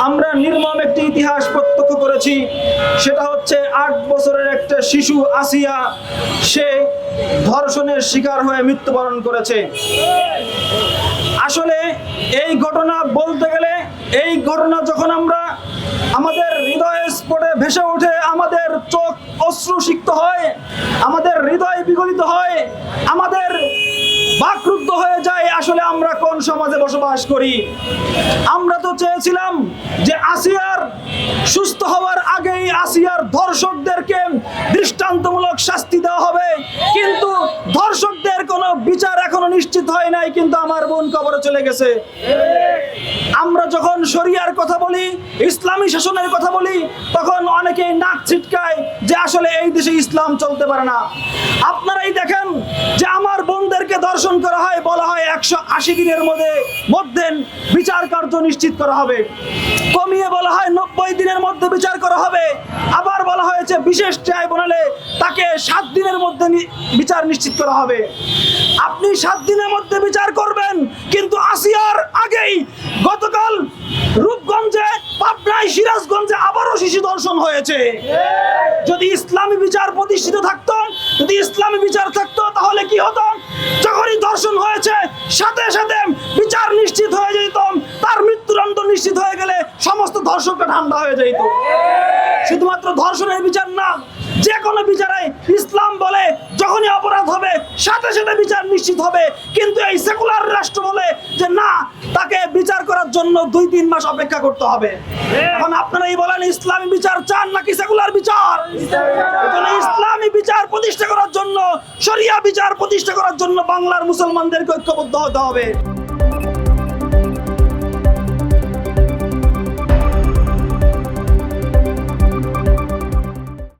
আমরা নির্মম একটি ইতিহাস প্রত্যক্ষ করেছি। সেটা হচ্ছে 8 বছরের একটা শিশু আসিয়া, সে ধর্ষণের শিকার হয়ে মৃত্যুবরণ করেছে। আসলে এই ঘটনা বলতে গেলে, এই ঘটনা যখন আমাদের হৃদয়ে স্ফোটে ভেসে ওঠে, আমাদের চোখ অশ্রুসিক্ত হয়, আমাদের হৃদয় বিগলিত হয়, আমাদের বাকরুদ্ধ হয়ে যায়। আসলে আমরা কোন সমাজে বসবাস করি? আমরা তো চেয়েছিলাম যে আসিয়ার সুস্থ হওয়ার আগেই আসিয়ার ধর্ষকদেরকে দৃষ্টান্তমূলক শাস্তি দেওয়া হবে, কিন্তু ধর্ষকদের কোনো বিচার এখনো নিশ্চিত হয় নাই, কিন্তু আমার বোন কবরে চলে গেছে। আমরা যখন শরিয়ার কথা বলি, ইসলামী শাসনের কথা বলি, তখন অনেকেই নাক ছিটকায় যে আসলে এই দেশে ইসলাম চলতে পারে না। আপনারাই দেখেন যে আমার বোনদেরকে ধর্ষণ করা হয়, বলা হয় 180 দিনের মধ্যে বিচার কার্য নিশ্চিত করা হবে, কমিয়ে বলা হয় 90 দিনের মধ্যে বিচার করা হবে, আবার বলা হয়েছে বিশেষ ট্রাইব্যুনালে তাকে 7 দিনের মধ্যে বিচার নিশ্চিত করা হবে। আপনি 7 দিনের মধ্যে বিচার করবেন, কিন্তু আসিয়ার আগেই গতকাল রূপগঞ্জে, পাবনায়, সিরাজগঞ্জে আবারও শিশু ধর্ষণ হয়েছে। যদি ইসলামী বিচার প্রতিষ্ঠিত থাকতো, যদি ইসলামী বিচার থাকতো, তাহলে কি হতো? যখনই ধর্ষণ হয়েছে সাথে সাথে বিচার নিশ্চিত হয়ে যেত, তার মৃত্যুদণ্ড নিশ্চিত হয়ে গেলে সমস্ত ধর্ষকটা ঠান্ডা হয়ে যেত। শুধুমাত্র ধর্ষণের বিচার না, যে কোনো বিচারে ইসলাম বলে যখনই অপরাধ হবে সাথে সাথে বিচার নিশ্চিত হবে, কিন্তু এই সেকুলার রাষ্ট্র বলে যে না, তাকে বিচার করার জন্য 2-3 মাস অপেক্ষা করতে হবে। এখন আপনারাই বলেন, ইসলামী বিচার চান নাকি সেকুলার বিচার? ইসলামী বিচার প্রতিষ্ঠা করার জন্য, শরিয়া বিচার প্রতিষ্ঠা করার জন্য বাংলার মুসলমানদেরকে ঐক্যবদ্ধ হতে হবে।